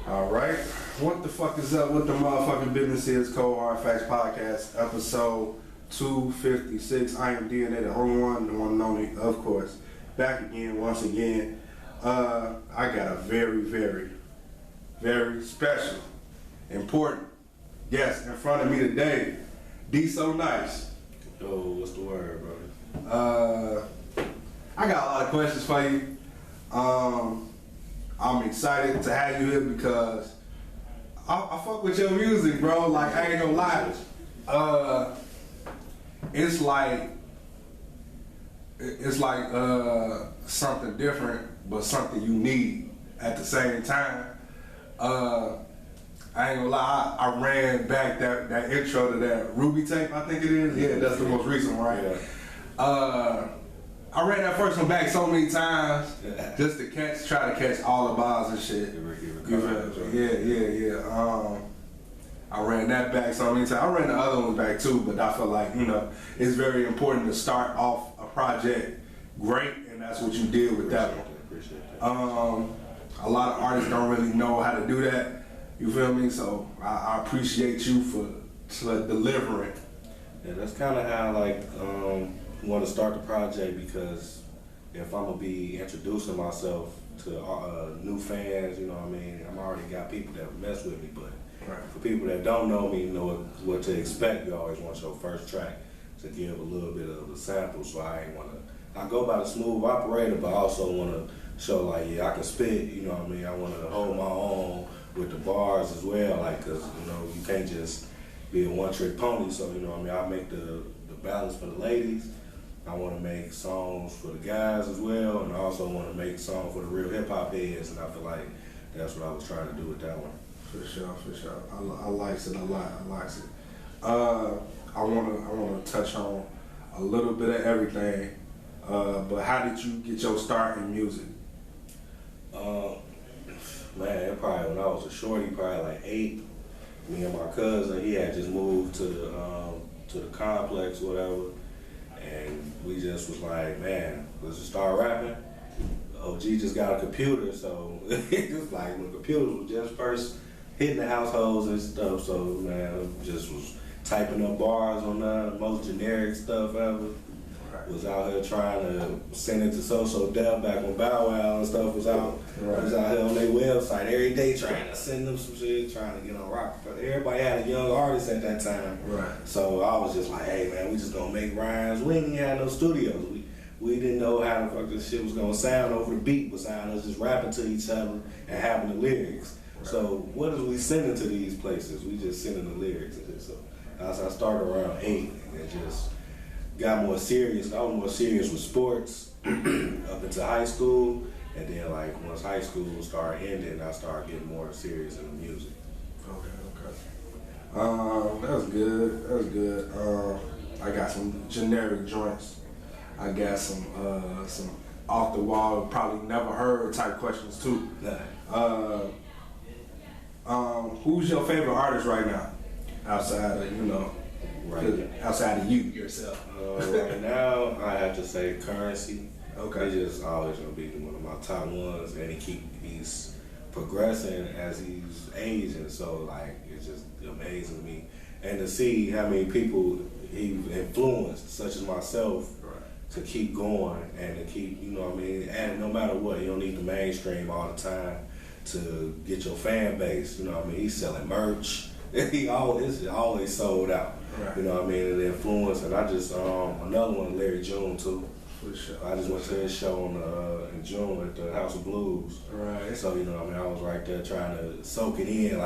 Alright, what the fuck is up with the motherfucking business is Cold Hard Facts Podcast, episode 256. I am DNA, the only one, the one and only, of course. Back again, once again. I got a very, very, very special, important guest in front of me today. D so Nyce. Yo, what's the word, brother? I got a lot of questions for you. I'm excited to have you here because I fuck with your music, bro. Like, I ain't gonna lie. It's like something different, but something you need at the same time. I ain't gonna lie. I ran back that intro to that Ruby tape. I think it is. Yeah, that's the most recent one, right? Yeah. I ran that first one back so many times just to try to catch all the bars and shit. Yeah. I ran that back so many times. I ran the other ones back too, but I feel like, it's very important to start off a project great, and that's what you did with that one. Appreciate that. A lot of artists don't really know how to do that. You feel me? So I appreciate you for delivering. Yeah, that's kind of how want to start the project, because if I'm gonna be introducing myself to new fans, I'm already got people that mess with me, but for people that don't know me, know what to expect. You always want your first track to give a little bit of a sample, so I go by the smooth operator, but I also want to show I can spit, I want to hold my own with the bars as well, cause you can't just be a one-trick pony, so I make the balance for the ladies. I want to make songs for the guys as well, and I also want to make songs for the real hip-hop heads, and I feel like that's what I was trying to do with that one. For sure. I likes it a lot. I want to touch on a little bit of everything, but how did you get your start in music? Man, probably when I was a shorty, probably like 8. Me and my cousin, he had just moved to the complex or whatever. And we just was like, man, let's just start rapping. OG just got a computer, so it just like when computers was just first hitting the households and stuff. So man, just was typing up bars on the most generic stuff ever. Right. Was out here trying to send it to So Def back when Bow Wow and stuff was out. Right. Was out here on their website every day trying to send them some shit, trying to get on rock. But everybody had a young artist at that time. Right. So I was just like, hey man, we just gonna make rhymes. We didn't even have no studios. We didn't know how the fuck this shit was gonna sound over the beat besides us just rapping to each other and having the lyrics. Right. So what is we sending to these places? We just sending the lyrics and shit. So I started around 8 and just got more serious. I was more serious with sports up into high school, and then once high school started ending, I started getting more serious in the music. Okay. That's good. I got some generic joints. I got some off the wall, probably never heard type questions too. Nah. Who's your favorite artist right now, outside of outside of you yourself? Right now, I have to say Currency. Okay. He's just always gonna be one of my top ones, and he's progressing as he's aging. So it's just amazing to me, and to see how many people he influenced, such as myself, to keep going and to keep, and no matter what, you don't need the mainstream all the time to get your fan base. He's selling merch. He always sold out. Right. And the influence, and I just another one, Larry June too. For sure. I just went to his show in June at the House of Blues. Right. So I was right there trying to soak it in,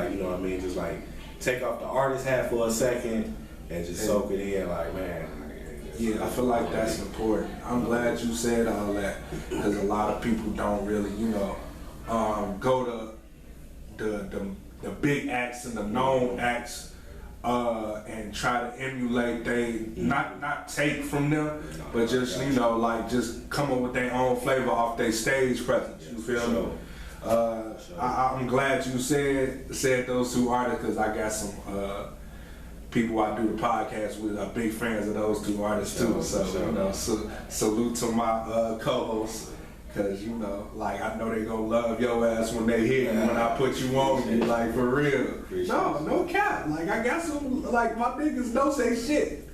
just take off the artist hat for a second and just soak it in, man. Yeah, I feel like that's important. I'm glad you said all that, because a lot of people don't really, go to the big acts and the known acts and try to emulate not take from them, but just just come up with their own flavor off their stage presence. You feel me? I'm glad you said those two artists, because I got some people I do the podcast with are big fans of those two artists too. So salute to my co-hosts, Cause you know, like I know they gonna love your ass when they hit you when I put you on you, like for real. No cap. Like I got some, like my niggas don't say shit.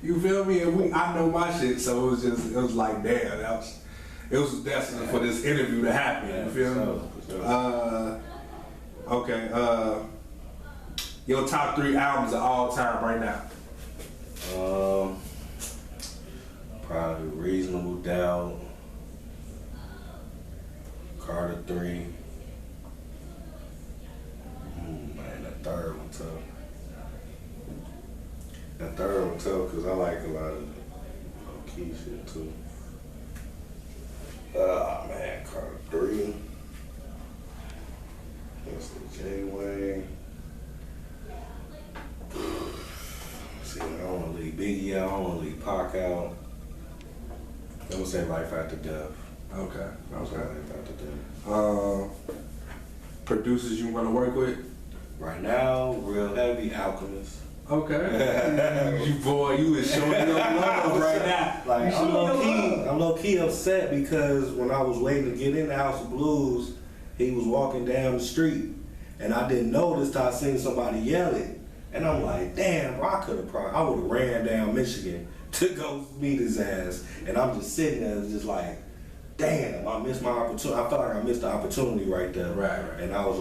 You feel me? And I know my shit, so it was like damn, it was destined for this interview to happen. You feel me? Okay. Your top 3 albums of all time right now. Probably Reasonable Doubt, Carter 3. Man, that third one tough. That third one tough because I like a lot of key shit too. Man, Carter 3. That's the J-Way. See, I don't want to leave Biggie out. I don't want to leave Pac out. I'm going to say Life After Death. Okay. Life After Death. Producers you want to work with? Right now, real heavy Alchemist. Okay. you is showing your love right now. Like I'm low key upset because when I was waiting to get in the House of Blues, he was walking down the street and I didn't notice till I seen somebody yelling. And I'm like, damn, bro, I would have ran down Michigan to go meet his ass. And I'm just sitting there just like, damn, I missed my opportunity. I felt like I missed the opportunity right there. Right. And I was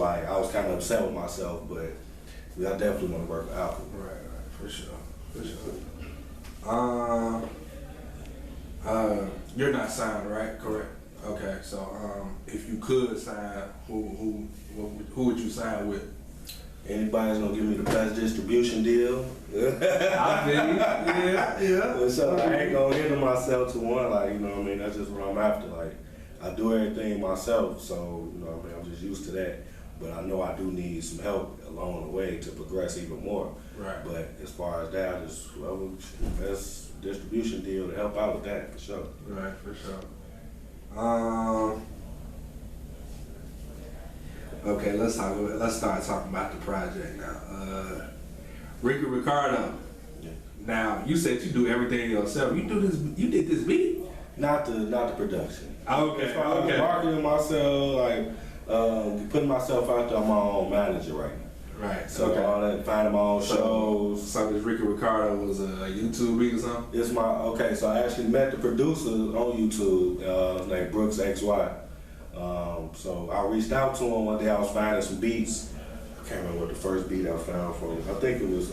kind of upset with myself, but I definitely want to work with Alchemist. Right, for sure. You're not signed, right? Correct. Okay, so if you could sign, who would you sign with? Anybody's gonna give me the best distribution deal. I think, yeah. So I ain't gonna hinder myself to one, like, you know what I mean? That's just what I'm after. Like, I do everything myself, so, you know what I mean? I'm just used to that. But I know I do need some help along the way to progress even more. Right. But as far as that, just whoever best distribution deal to help out with that, for sure. Right, for sure. Okay, let's start talking about the project now. Ricky Ricardo. Yeah. Now you said you do everything yourself. You did this beat? Not the production. Okay. As far as marketing myself, like putting myself out there, I'm my own manager right now. Right. So all that, finding my own shows. So this Ricky Ricardo was a YouTube beat or something? It's so I actually met the producer on YouTube, named Brooks XY. So I reached out to him one day. I was finding some beats. I can't remember what the first beat I found from him. I think it was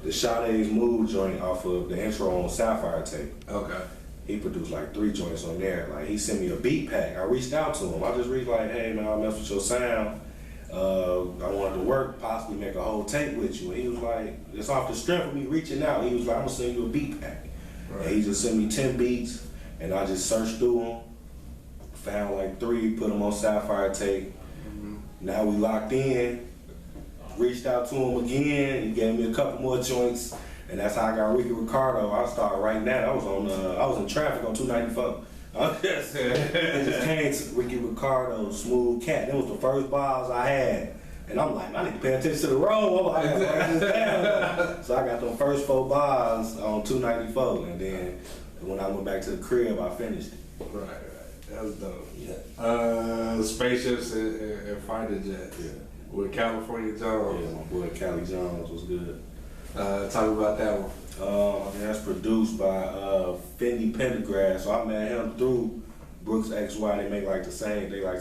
the Sade's Mood joint off of the intro on Sapphire tape. Okay. He produced like 3 joints on there. Like, he sent me a beat pack. I reached out to him. I just reached like, hey man, I mess with your sound. I wanted to work, possibly make a whole tape with you. And he was like, it's off the strength of me reaching out. He was like, I'm gonna send you a beat pack. Right. And he just sent me 10 beats, and I just searched through them, found like 3, put them on Sapphire tape. Mm-hmm. Now we locked in. Reached out to him again. He gave me a couple more joints, and that's how I got Ricky Ricardo. I started writing that. I was in traffic on 294. It just came to Ricky Ricardo, Smooth Cat. That was the first bars I had. And I'm like, I need to pay attention to the road. I gotta write this down. So I got the first 4 bars on 294. And then when I went back to the crib, I finished it. Right. That was dope. Yeah. Spaceships and fighter jets. Yeah. With California Jones. Yeah, my boy Cali Jones was good. Talk about that one. That's produced by Fendi Pentagrass. So I met him through Brooks XY. They like the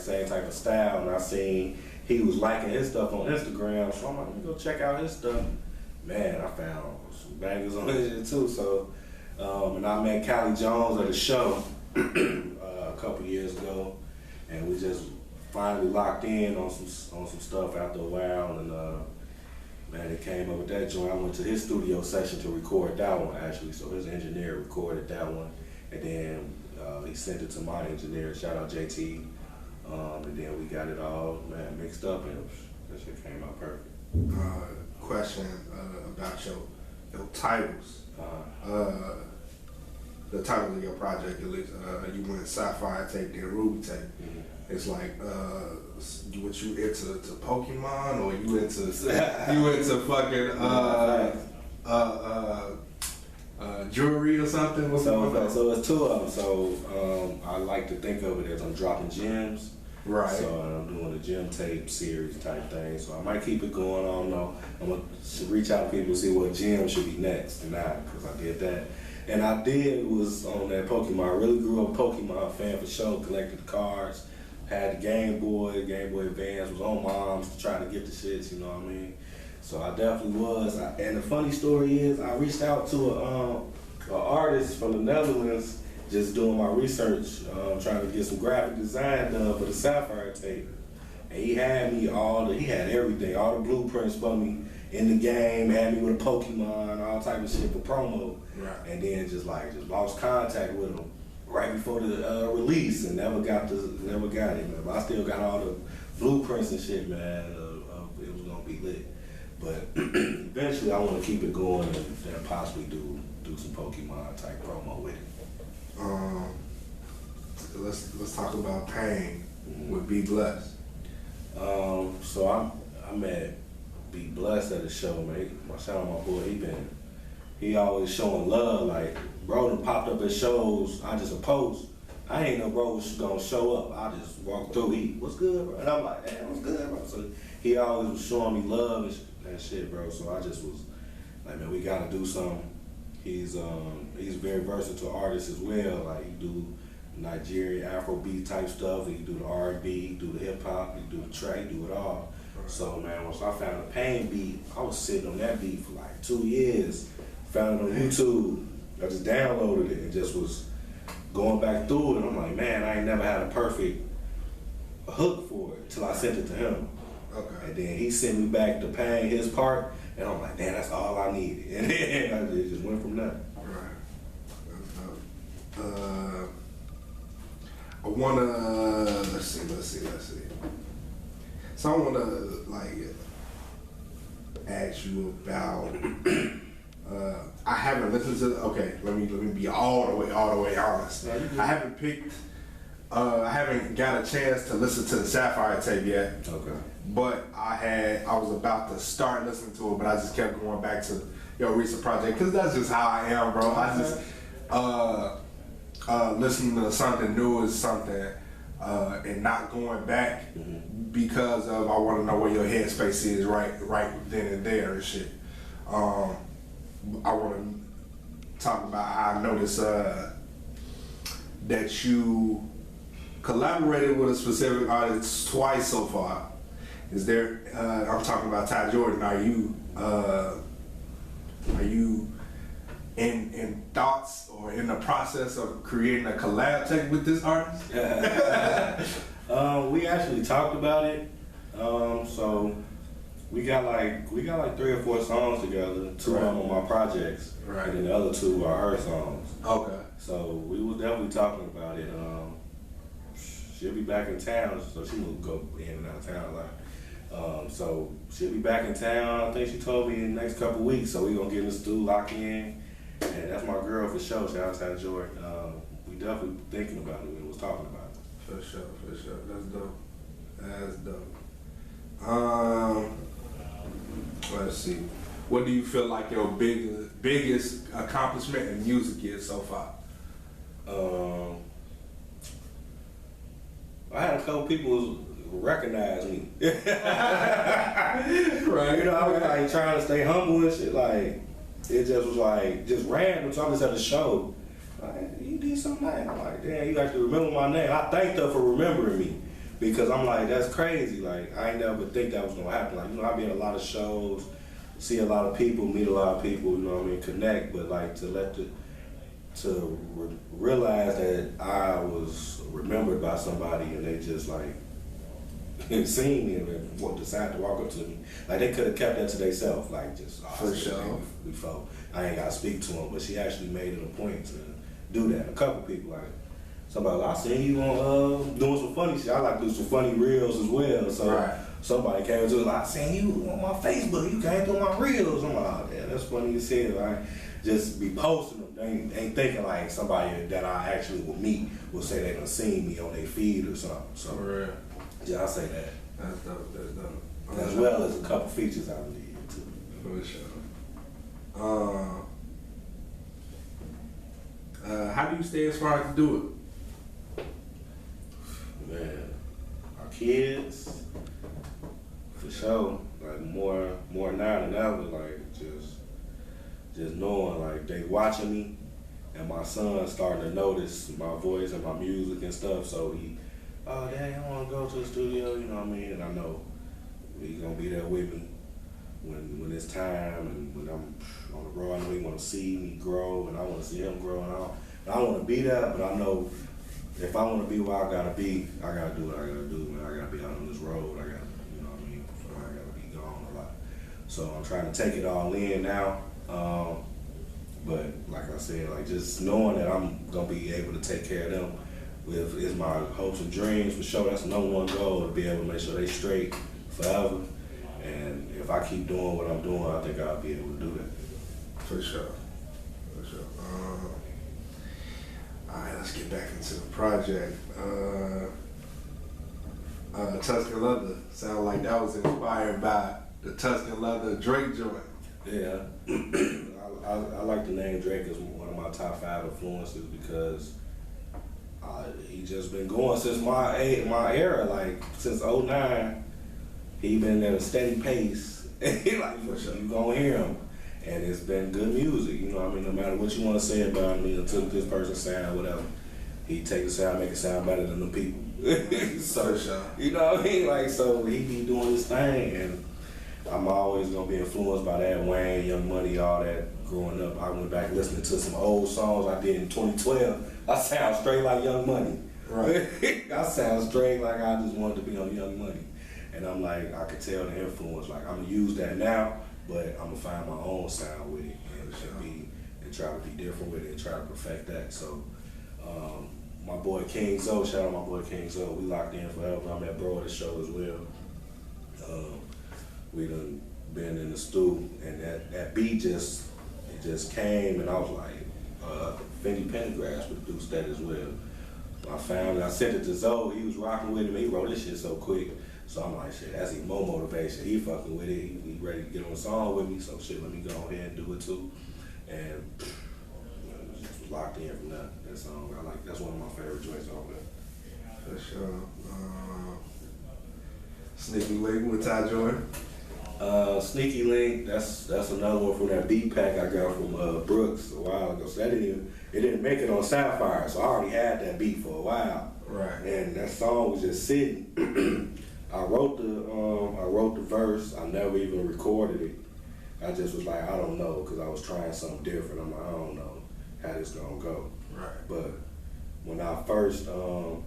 same type of style, and I seen he was liking his stuff on Instagram. So I'm like, let me go check out his stuff. Man, I found some bangers on his shit too. So, and I met Cali Jones at a show a couple years ago, and we just finally locked in on some stuff after a while, and man, it came up with that joint. I went to his studio session to record that one, actually. So his engineer recorded that one, and then he sent it to my engineer. Shout out JT. And then we got it all, man, mixed up, and that shit came out perfect. Question about your titles. The title of your project, at least, you went Sapphire tape, then Ruby tape. Mm-hmm. It's like, you into Pokemon, or you into fucking jewelry or something? What's going on? So it's two of them. So I like to think of it as I'm dropping gems. Right. So I'm doing a gem tape series type thing. So I might keep it going. I don't know. I'm gonna reach out to people to see what gem should be next and not, because I did that. And I was on that Pokemon. I really grew up a Pokemon fan for sure. Collected the cards, had the Game Boy Advance, was on Mom's trying to get the shits, you know what I mean? So I definitely was. And the funny story is, I reached out to an artist from the Netherlands, just doing my research, trying to get some graphic design done for the Sapphire tape. And he had everything, all the blueprints for me in the game, had me with a Pokemon, all type of shit for promo. Right. And then just lost contact with him right before the release, and never got it, man. But I still got all the blueprints and shit, man. It was gonna be lit. But eventually I want to keep it going and possibly do some Pokemon type promo with it. Let's talk about Pain with Be Blessed. So I'm at Be Blessed at a show, mate. Shout out my boy, he always showing love. Like, bro done popped up at shows, I just a post. I ain't know bro was gonna show up. I just walked through, what's good, bro? And I'm like, damn, what's good, bro? So he always was showing me love and shit, bro. So I just was like, man, we gotta do something. He's a very versatile artist as well. Like, he do Nigerian Afrobeat type stuff, he do the R&B, he do the hip hop, he do the trap, he do it all. So man, once I found the Pain beat, I was sitting on that beat for like 2 years. Found it on YouTube. I just downloaded it and just was going back through it. And I'm like, man, I ain't never had a perfect hook for it till I sent it to him. Okay. And then he sent me back the Pain, his part, and I'm like, damn, that's all I needed. And then it just went from there. Right. I wanna let's see. So I wanna ask you about. I haven't listened to. Okay, let me be all the way honest. I haven't got a chance to listen to the Sapphire tape yet. Okay. But I was about to start listening to it, but I just kept going back to your recent project because that's just how I am, bro. I just listening to something new is something, and not going back because of I want to know where your headspace is right then and there and shit. I want to talk about. I noticed that you collaborated with a specific artist twice so far. Is there? I'm talking about Ty Jordan. Are you in thoughts or in the process of creating a collab tape with this artist? We actually talked about it. So we got like 3 or 4 songs together. 2 of them on my projects, right, and then the other 2 are her songs. Okay. So we was definitely talking about it. She'll be back in town, so she will go in and out of town a lot. So she'll be back in town. I think she told me in the next couple weeks. So we gonna get in the studio, lock in, and that's my girl for sure. Shout out to Ty Jordan. We definitely thinking about it. We was talking about it. For sure. That's dope. Let's see. What do you feel like your biggest accomplishment in music is so far? I had a couple people recognize me. Right. You know, I was like trying to stay humble and shit. Like, it just was like just random. So I was at the show. Like, you did something like, I'm like, damn, you actually remember my name. I thanked her for remembering me. Because I'm like, that's crazy. Like, I ain't never think that was gonna happen. Like, you know, I be at a lot of shows, see a lot of people, meet a lot of people, you know what I mean, connect, but like to realize that I was remembered by somebody and they just like seen me and decided to walk up to me. Like, they could have kept that to themselves, like just, for sure. Before I ain't gotta speak to them, but she actually made it a point to do that. A couple people, like, somebody, I seen you on doing some funny shit. I like to do some funny reels as well. So somebody came to us like, I seen you on my Facebook. You came through my reels. I'm like, oh, yeah, that's funny as hell. I just be posting them. They ain't thinking like somebody that I actually will meet will say they done seen me on their feed or something. So yeah, I say that. That's dope. As well as a couple features I did too. For sure. How do you stay inspired to do Man, our kids, for sure, like more now than ever, like just knowing like they watching me, and my son's starting to notice my voice and my music and stuff. So oh Daddy, I want to go to the studio, you know what I mean? And I know he's gonna be there with me when it's time, and when I'm on the road. I know he want to see me grow, and I want to see him grow, and I want to be there, but I know. If I want to be where I gotta be, I gotta do what I gotta do, man. I gotta be out on this road. I gotta, you know what I mean? I gotta be gone a lot. So I'm trying to take it all in now. But like I said, like just knowing that I'm gonna be able to take care of them is my hopes and dreams for sure. That's the number one goal, to be able to make sure they straight forever. And if I keep doing what I'm doing, I think I'll be able to do that. For sure. All right, let's get back into the project. Tuscan Leather. Sound like that was inspired by the Tuscan Leather Drake joint. Yeah, I like the name Drake as one of my top 5 influences because he just been going since my era, like since '09. He been at a steady pace. Like you gonna hear him. And it's been good music, you know what I mean? No matter what you want to say about me, or took this person's sound, whatever. He take the sound, make it sound better than the people. So, you know what I mean? Like, so he be doing his thing, and I'm always going to be influenced by that. Wayne, Young Money, all that. Growing up, I went back listening to some old songs I did in 2012. I sound straight like Young Money. Right. I sound straight like I just wanted to be on Young Money. And I'm like, I could tell the influence. Like, I'm going to use that now. But I'm gonna find my own sound with it and try to be different with it and try to perfect that. So my boy King Zo, shout out my boy King Zo, we locked in forever. I'm at Bro at the show as well. We done been in the stew, and that beat just came, and I was like, Fendi Pendergrass produced that as well. I found it, I sent it to Zo, he was rocking with it, he wrote this shit so quick. So I'm like, shit, that's even more motivation. He fucking with it. He ready to get on a song with me. So shit, let me go ahead and do it too. And just locked in from that song. That's one of my favorite joints on there. For sure. Sneaky Link with Ty Jordan. Sneaky Link, that's another one from that beat pack I got from Brooks a while ago. So it didn't make it on Sapphire. So I already had that beat for a while. Right. And that song was just sitting. I wrote the verse. I never even recorded it. I just was like, I don't know, because I was trying something different. I'm like, I don't know how this gonna go. Right. But when I first, we'll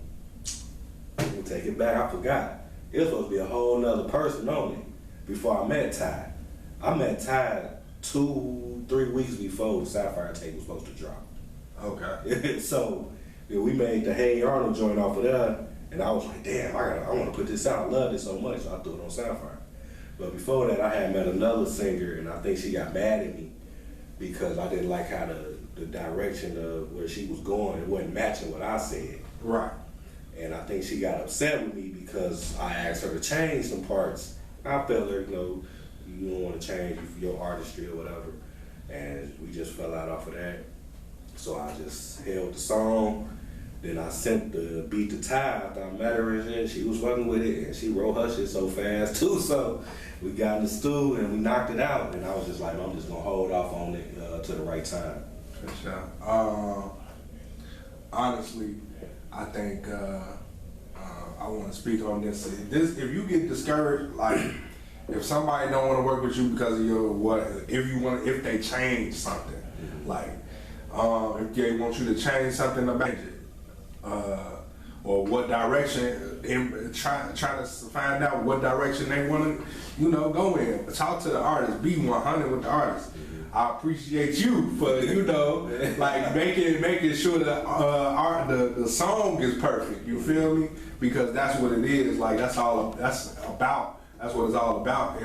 take it back. I forgot. It was supposed to be a whole nother person on it before I met Ty. I met Ty 2-3 weeks before the Sapphire tape was supposed to drop. Okay. So we made the Hey Arnold joint off of that. And I was like, damn, I want to put this out. I love this so much, so I threw it on Sapphire. But before that, I had met another singer, and I think she got mad at me because I didn't like how the direction of where she was going, it wasn't matching what I said. Right. And I think she got upset with me because I asked her to change some parts. I felt her, you don't want to change your artistry or whatever. And we just fell out off of that. So I just held the song. Then I sent the beat to Ty after I met her and shit. She was fucking with it, and she wrote her shit so fast too. So we got in the stew and we knocked it out. And I was just like, I'm just gonna hold off on it to the right time. For sure. Honestly, I think I want to speak on this. If you get discouraged, like if somebody don't want to work with you because of if they change something, like if they want you to change something about it. Or what direction, trying to find out what direction they want to, go in. Talk to the artist, be 100 with the artist. I appreciate you for, like making sure the song is perfect. You feel me? Because that's what it is. Like that's what it's all about.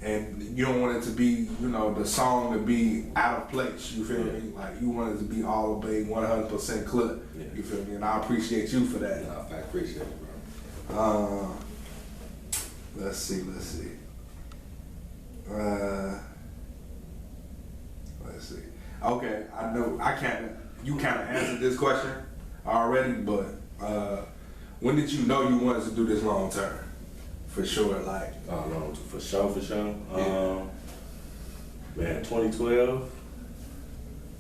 And you don't want it to be, the song to be out of place. You feel me? Like you want it to be all obeyed, 100% clip. Yeah. You feel me? And I appreciate you for that. No, I appreciate it, bro. Let's see. Let's see. Okay, I know you kind of answered this question already, but when did you know you wanted to do this long term? For sure, like. No, for sure. Yeah. Man, 2012.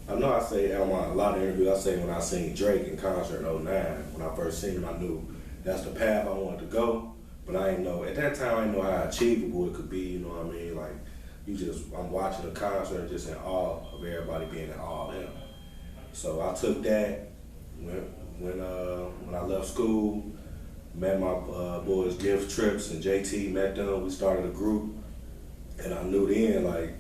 I know I say on a lot of interviews, I say when I seen Drake in concert in 09, when I first seen him, I knew that's the path I wanted to go. But I didn't know, at that time, I didn't know how achievable it could be, you know what I mean? Like, I'm watching a concert just in awe of everybody being in awe of him. So I took that when I left school, met my boys Gift Trips and JT, met them, we started a group. And I knew then, like,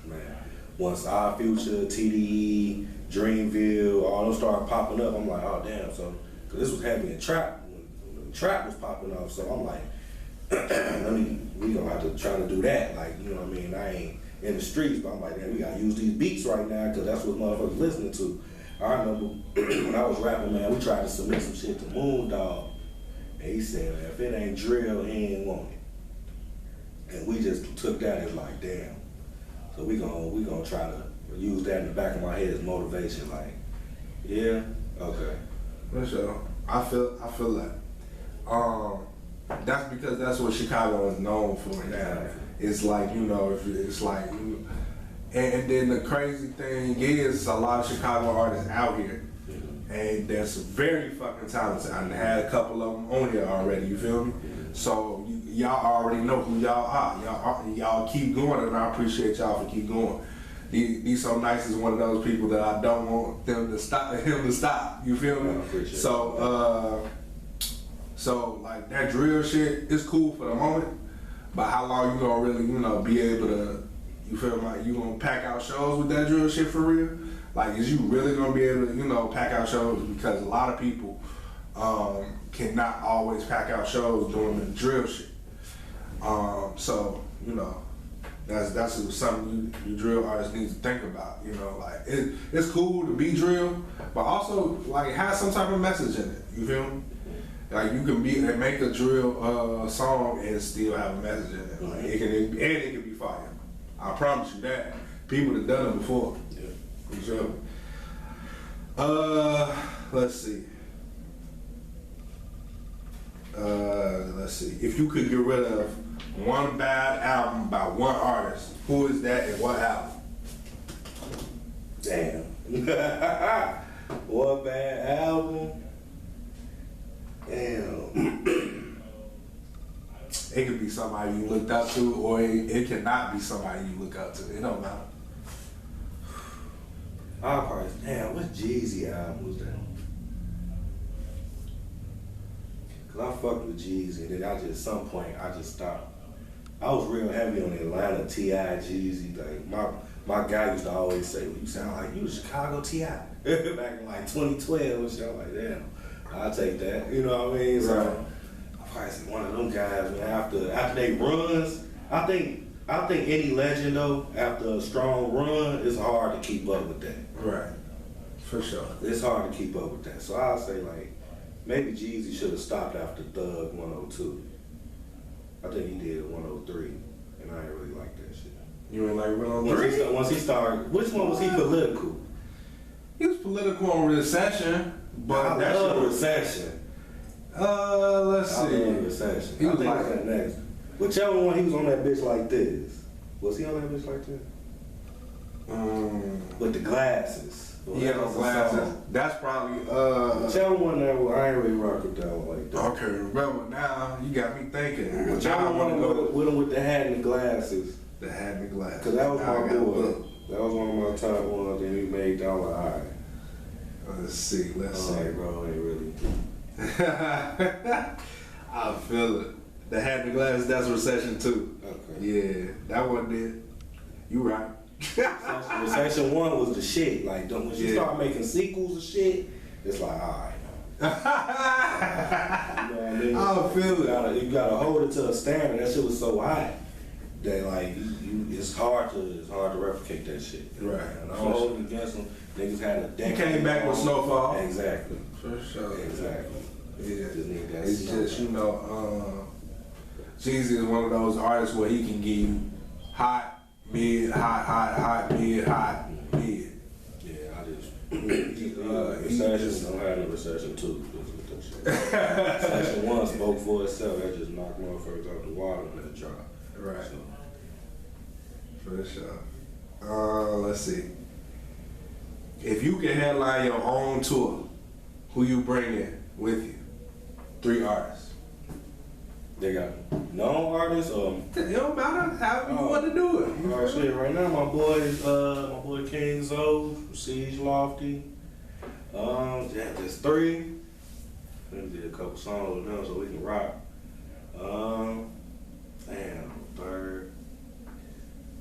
man, once Our Future, TDE, Dreamville, all them started popping up, I'm like, oh damn, so, cause this was heavy in trap, when trap was popping up, so I'm like, we gonna have to try to do that, like, you know what I mean, I ain't in the streets, but I'm like, damn, we gotta use these beats right now, cause that's what motherfuckers listening to. I remember when I was rapping, man, we tried to submit some shit to Moondog, and he said, man, if it ain't drill, he ain't want it. And we just took that as like, damn. So we gonna try to use that in the back of my head as motivation, like, yeah, okay. For sure. I feel like that's because that's what Chicago is known for now. It's like, you know, it's like, and then the crazy thing is a lot of Chicago artists out here. And that's very fucking talented. I had a couple of them on here already, you feel me? So y'all already know who y'all are. Y'all keep going, and I appreciate y'all for keep going. These So Nyce is one of those people that I don't want him to stop. You feel me? So like that drill shit is cool for the moment, but how long you gonna really, you know, be able to, you feel like you gonna pack out shows with that drill shit for real? Like, is you really gonna be able to, you know, pack out shows? Because a lot of people cannot always pack out shows doing the drill shit. So, you know, that's something you drill artists need to think about. You know, like it's cool to be drill, but also like have some type of message in it. You feel me? Like you can make a drill song and still have a message in it. Like it can be fire. I promise you that. People have done it before. You feel me? Let's see. If you could get rid of one bad album by one artist, who is that and what album? Damn. One bad album? Damn. It could be somebody you looked up to, or it cannot be somebody you look up to. It don't matter. I'll probably, damn, what Jeezy album was that? Cause I fucked with Jeezy, and then some point I just stopped. I was real heavy on Atlanta, T.I., Jeezy. Like my guy used to always say, well, you sound like you the Chicago T.I. Back in like 2012 and shit. I'm like, damn, I'll take that. You know what I mean? So I probably said one of them guys, man, after they runs, I think any legend though, after a strong run, it's hard to keep up with that. Right. For sure. It's hard to keep up with that. So I'll say like, maybe Jeezy should have stopped after Thug 102. I think he did 103, and I ain't really like that shit. You ain't like 103? Once he started, which one was he political? He was political on Recession, but I love Recession. Let's see. I love Recession. He was I think like that next. Whichever one, he was on that bitch like this. Was he on that bitch like this? With the glasses. He had no glasses. That's probably whichever one that was, I ain't really rock with that one like that. Okay, remember now you got me thinking. Whichever one with him with the hat and the glasses. The hat and the glasses. Cause that was my boy. That was one of my top ones that he made down like, alright. Let's see. Like, bro, ain't really. I feel it. The hat and the glasses, that's Recession 2. Okay. Yeah, that one did. You right. Recession 1 was the shit. Like, when you start making sequels of shit, it's like, alright. You know what I mean? I feel it. You gotta hold it to a standard. That shit was so hot that like it's hard to replicate that shit. Right. And I'm holding against them. Niggas had a decade. He came back with Snowfall. Exactly. For sure. Exactly. Yeah. It's just, you know, Jeezy is one of those artists where he can give you hot, mid, hot, mid, hot, mid. Recession don't have no recession 2. Recession 1 spoke for itself. That just knocked motherfuckers out the water and let it dry. Right. So. For sure. Let's see. If you can headline your own tour, who you bring in with you? 3 artists. They got known artists or It don't matter how you want to do it. oh shit, right now my boy King Zo, Siege Lofty. Yeah, just 3. We did a couple songs with them so we can rock. Damn, 3rd.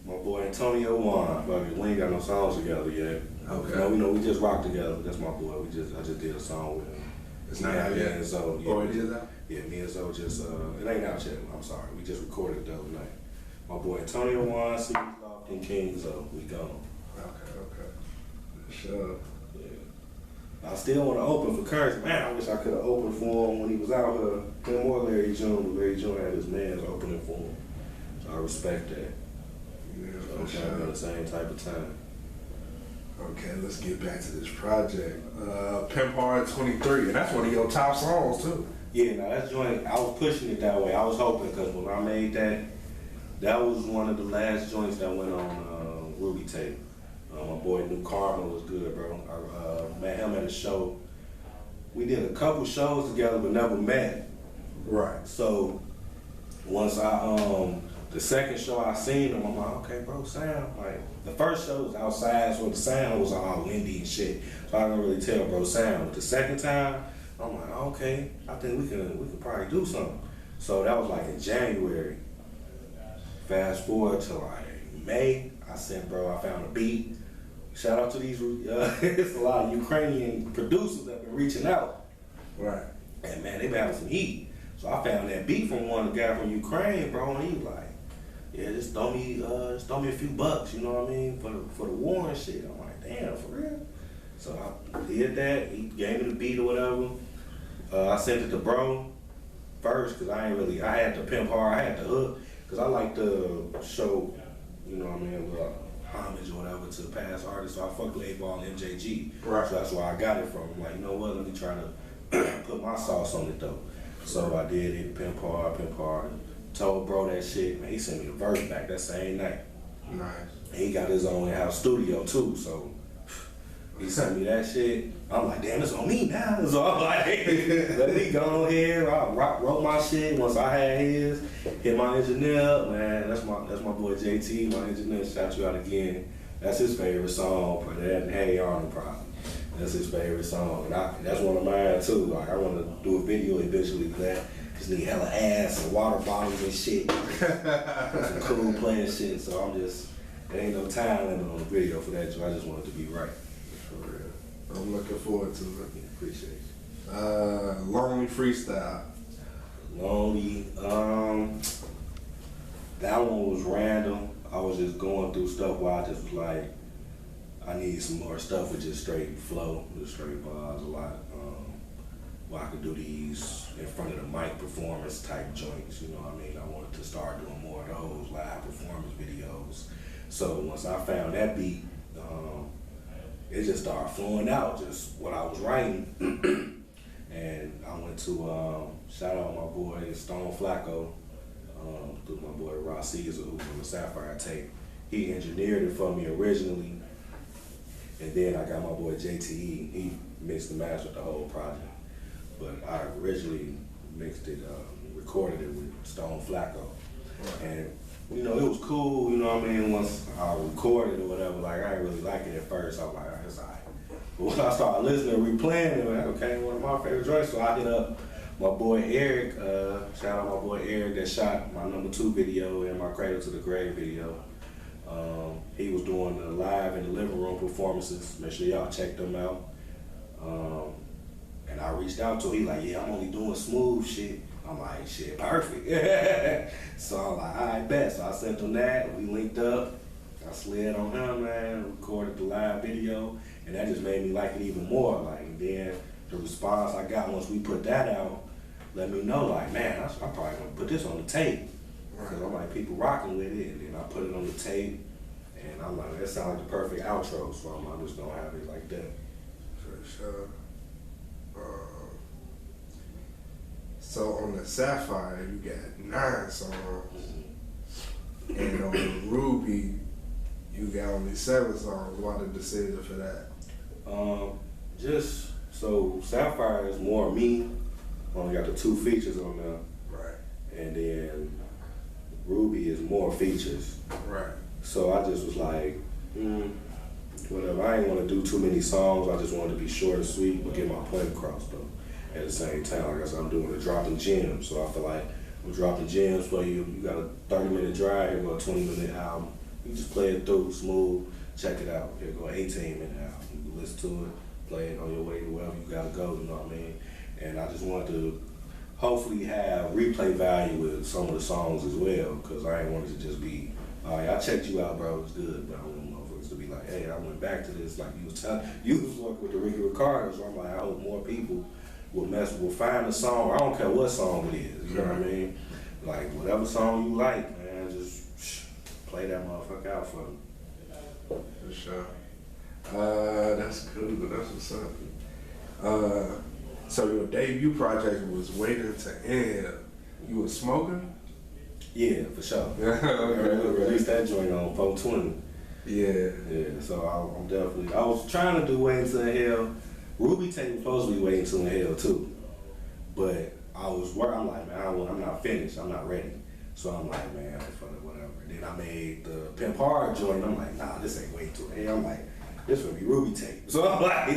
My boy Antonio Juan. Fucking, we ain't got no songs together yet. Okay. You know, we just rock together. That's my boy. I just did a song with him. It's not out yet. So, yeah, Oh, it is out? Yeah, me and Zo just, it ain't out yet. I'm sorry. We just recorded it the other night. My boy Antonio Juan, Siege Lofty, and King Zo. We gone. Okay. For sure. I still want to open for Currency. Man, I wish I could have opened for him when he was out here. Him or Larry June, but Larry June had his man's opening for him. So I respect that. Yeah, So for I'm sure. the same type of time. Okay, let's get back to this project. Pimp Hard 23, and that's one of your top songs too. Yeah, now that joint, I was pushing it that way. I was hoping because when I made that, that was one of the last joints that went on Ruby Tape. My boy New Karma was good, bro. I met him at a show. We did a couple shows together but never met. Right. So once the second show I seen him, I'm like, okay, bro, sound. Like, the first show was outside, so the sound was all windy and shit. So I didn't really tell bro sound. But the second time, I'm like, okay, I think we could probably do something. So that was like in January. Fast forward to like May, I said, bro, I found a beat. Shout out to these, it's a lot of Ukrainian producers that been reaching out. Right. And man, they been having some heat. So I found that beat from one guy from Ukraine, bro, and he was like, yeah, just throw me a few bucks, you know what I mean, for the war and shit. I'm like, damn, for real? So I did that. He gave me the beat or whatever. I sent it to bro first because I had the Pimp Hard, I had the hook, because I like to show, you know what I mean, homage or whatever to past artists. So I fucked with 8-Ball and MJG. Right. So that's where I got it from. I'm like, you know what, let me try to put my sauce on it though. So I did it, Pimp Hard. Told bro that shit, man, he sent me the verse back that same night. Nice. And he got his own in-house studio too, so he sent me that shit. I'm like, damn, it's on me now. So I'm like, let me go ahead. I wrote my shit once I had his. Hit my engineer up, man. That's my boy JT, my engineer. Shout you out again. That's his favorite song. But that Hey Arnold probably. That's his favorite song, and that's one of mine too. Like I want to do a video eventually for that. Just need hella ass and water bottles and shit. Some cool playing shit. So there ain't no time limit on the video for that. So I just want it to be right. For real. I'm looking forward to it. Yeah, appreciate you. Lonely Freestyle. Lonely. That one was random. I was just going through stuff where I just was like, I need some more stuff with just straight flow, just straight bars a lot. Where I could do these in front of the mic performance type joints, you know what I mean? I wanted to start doing more of those live performance videos. So once I found that beat, it just started flowing out, just what I was writing. And I went to, shout out my boy Stone Flacco, through my boy Ross Caesar, who's on the Sapphire tape. He engineered it for me originally. And then I got my boy JTE, he mixed and mastered the whole project. But I originally mixed it, recorded it with Stone Flacco. And, you know, it was cool, you know what I mean, once I recorded or whatever, like I didn't really like it at first. I was like, it's all right. But when I started listening, replaying it, like, okay, one of my favorite joints. So I hit up my boy Eric, shout out my boy Eric that shot my #2 video and my Cradle to the Grave video. He was doing the live in the living room performances. Make sure y'all check them out. And I reached out to him. He like, yeah, I'm only doing smooth shit. I'm like, shit, perfect. So I'm like, all right, bet. So I sent him that. We linked up. I slid on him, man. Recorded the live video, and that just made me like it even more. Like, and then the response I got once we put that out, let me know, like, man, I'm probably gonna put this on the tape. Because I'm like, people rocking with it, and then I put it on the tape, and I'm like, that sounds like the perfect outro, so I'm just gonna have it like that. sure. So on the Sapphire, you got 9 songs, and on the Ruby, you got only 7 songs. Why the decision for that? Just so Sapphire is more me. Only got the 2 features on there. Right. And then Ruby is more features. Right. So I just was like, whatever. I ain't want to do too many songs. I just wanted to be short and sweet, but get my point across though. At the same time, like I said, I'm doing the dropping gems. So I feel like I'm dropping gems for you. You got a 30-minute drive, here go a 20-minute album. You just play it through, smooth, check it out. Here go an 18-minute album. You can listen to it, play it on your way to wherever you gotta go, you know what I mean? And I just wanted to hopefully have replay value with some of the songs as well, because I ain't wanted to just be, all right, I checked you out, bro, it was good, but I want motherfuckers to be like, hey, I went back to this, like you was working with the Ricky Ricardo, so I'm like, I hope more people will find a song. I don't care what song it is, you know what I mean? Like, whatever song you like, man, just play that motherfucker out for me. For sure. That's cool. That's what's up. So your debut project was Waiting to End. You was smoking? Yeah, for sure. Okay. Released that joint on 420. Yeah. Yeah, so I'm definitely, I was trying to do Waiting to Hell. Ruby tape was supposed to be Waiting to Hell too. But I'm like, man, I'm not finished. I'm not ready. So I'm like, man, fuck it, whatever. Then I made the Pimp Hard joint. I'm like, nah, this ain't Waiting to Hell. I'm like, this would be Ruby tape. So I'm like,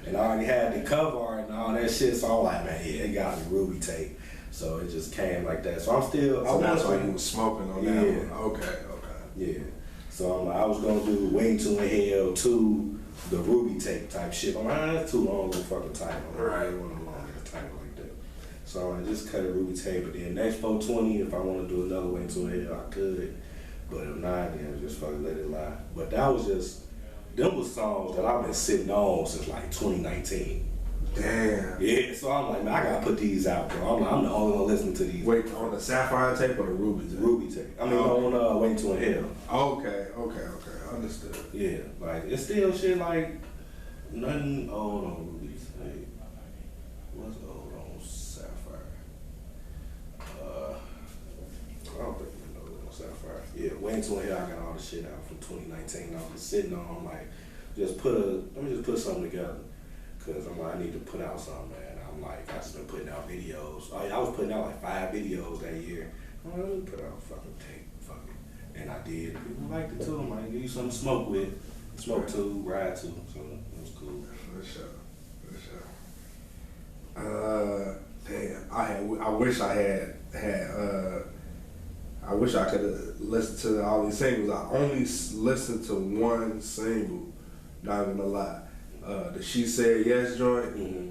and I already had the cover art and all that shit. So I'm like, man, yeah, it got to be Ruby tape. So it just came like that. So I'm still. So that's why you was smoking on that one. Okay. Yeah. So I'm like, I was gonna do Waiting to Hell to the Ruby tape type shit. I'm like, that's too long of a fucking title. Right. I didn't want a long title like that. So I just cut a Ruby tape. But then next 420, if I want to do another Waiting to Hell, I could. But if not, then just fucking let it lie. But that was just. Them was songs that I've been sitting on since like 2019. Damn. Yeah, so I'm like, man, I gotta put these out, bro. I'm the only one listening to these. Wait, on the Sapphire tape or the Ruby tape? Ruby tape. I mean, on Waiting to Hell. Okay. Understood. Yeah, like, it's still shit like, nothing old on Ruby tape. What's old on Sapphire? I don't think we know on Sapphire. Yeah, Waiting to Hell, I got all the shit out from 2019. I was sitting on, I'm like, let me just put something together. Cause I'm like, I need to put out something, man. I'm like, I just been putting out videos. I was putting out like 5 videos that year. I'm like, let me put out a fucking tape, fuck it. And I did. People liked it too. I'm like, give you something to smoke with. Smoke to, ride to. So it was cool. For sure. Damn. I wish I could have listened to all these singles. I only listened to one single. Not even a lot. The She Said Yes joint. Mm-hmm.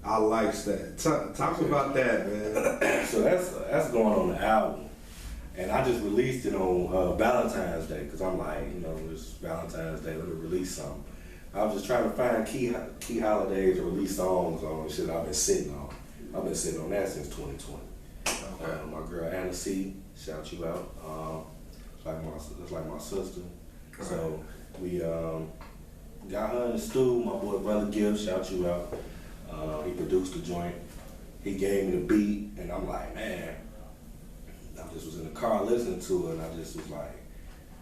I likes that. Talk about that, man. So that's going on the album. And I just released it on Valentine's Day, because I'm like, it's Valentine's Day, let me release something. I was just trying to find key holidays to release songs on shit I've been sitting on. I've been sitting on that since 2020. Okay. My girl Anna C, shout you out. It's like my sister. Right. So we got her in the stew. My boy Brother Gibbs, shout you out. He produced the joint. He gave me the beat, and I'm like, man. I just was in the car listening to it, and I just was like,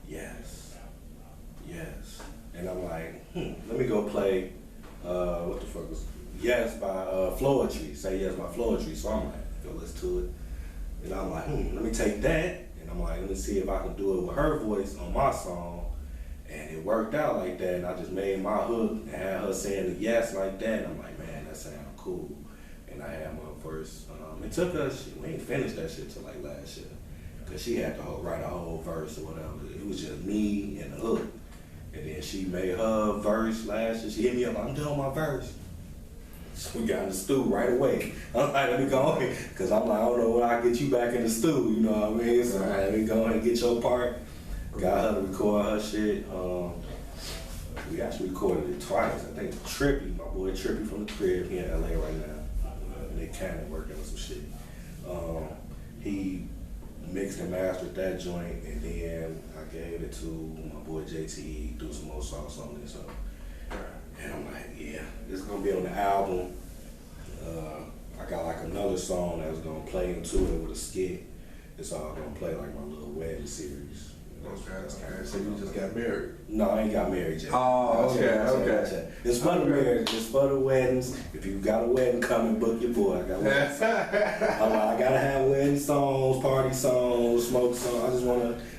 yes. And I'm like, let me go play, what the fuck was Yes by Floetry, Say Yes by Floetry. So I'm like, go listen to it. And I'm like, let me take that, and I'm like, let me see if I can do it with her voice on my song. And it worked out like that, and I just made my hook and had her saying the yes like that. And I'm like, man, that sounds cool. And I had my verse. It took us, we ain't finished that shit till like last year. Cause she had to write a whole verse or whatever. It was just me and the hook. And then she made her verse last year. She hit me up, I'm done my verse. So we got in the stew right away. I'm like, let me go ahead. Cause I'm like, I don't know when I get you back in the stew, you know what I mean? So let me go ahead and get your part. Got her to record her shit. We actually recorded it twice. I think Trippy, my boy Trippy from the crib, he in LA right now. Nick Cannon working on some shit. He mixed and mastered that joint, and then I gave it to my boy JT, do some more sauce on it. So And I'm like, yeah, it's gonna be on the album. I got like another song that's gonna play into it with a skit. It's all gonna play like my little wedding series. Okay. So you just got married? No, I ain't got married yet. Oh, okay. It's for the marriage, it's for the weddings. If you got a wedding coming, book your boy. I got weddings. I gotta have wedding songs, party songs, smoke songs.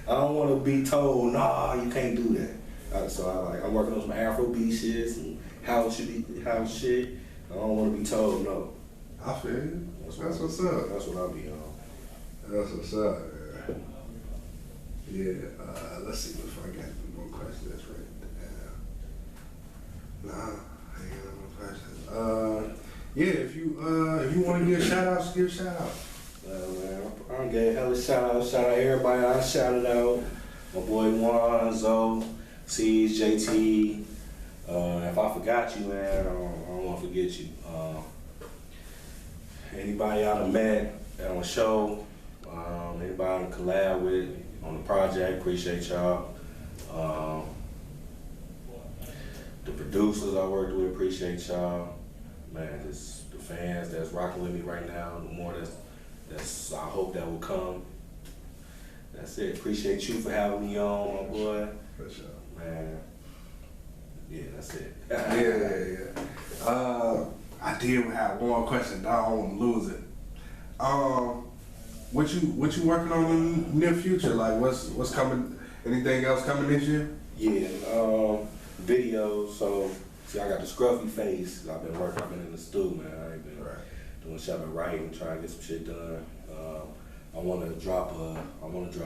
I don't wanna be told, nah, you can't do that. So I'm working on some Afrobeat shits and house shit. I don't wanna be told no. I feel you. That's what's up. That's what I'll be on. That's what's up. Yeah, let's see if I got any more questions right now. Nah, I ain't got no more questions. Yeah, if you want to give shout outs, give shout outs. Man, I gave hella shout out everybody I shouted out. My boy Juan, Zoe, C's, JT. If I forgot you, man, I don't want to forget you. Anybody I done met on the show, anybody I done collab with on the project, appreciate y'all. The producers I worked with, appreciate y'all. Man, just the fans that's rocking with me right now, the more that's I hope that will come. That's it. Appreciate you for having me on, my boy. For sure. Man. Yeah, that's it. Yeah. I did have one question, but I don't want to lose it. What you working on in the near future? Like what's coming? Anything else coming this year? Yeah, videos. So see, I got the scruffy face. I've been in the stew, man. I ain't been doing shit. I've been writing, trying to get some shit done. I want to drop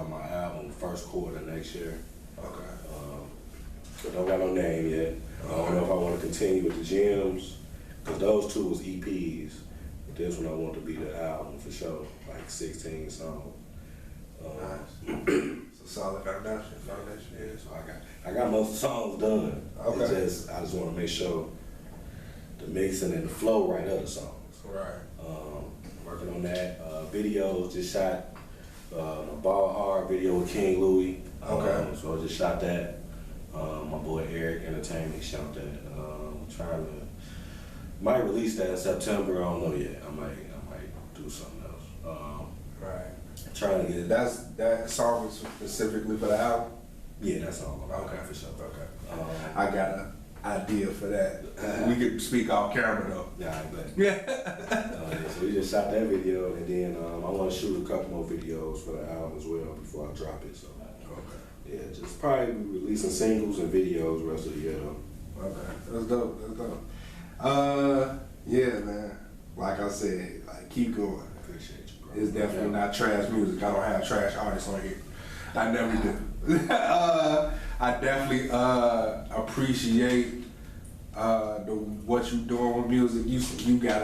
my album first quarter next year. Okay. But don't got no name yet. I don't know if I want to continue with the gems, because those two was EPs. But this one I want to be the album for sure, like 16 songs. Nice. It's a solid foundation. Yeah, so I got most songs done. Okay. I just want to make sure the mixing and the flow right of the songs. Right. Working on that. Videos, just shot a Ball Hard video with King Louis. Okay. So I just shot that. My boy Eric Entertainment shot that. Might release that in September. I don't know yet. I might do something else. Right. Trying to get that song is specifically for the album. Yeah, that's all. Okay, for sure. Okay. I got an idea for that. We could speak off camera though. Yeah, I bet. Yeah. So we just shot that video, and then I want to shoot a couple more videos for the album as well before I drop it. So. Okay. Yeah, just probably releasing singles and videos the rest of the year though. Okay. That's dope. Yeah, man. Like I said, keep going. Appreciate you, bro. It's definitely not trash music. I don't have trash artists on here. I never do. I definitely appreciate what you're doing with music. You got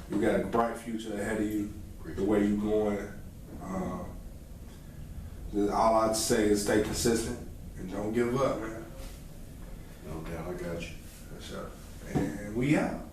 a bright future ahead of you. The way you going. All I'd say is stay consistent and don't give up, man. No doubt, I got you. For sure. And we out.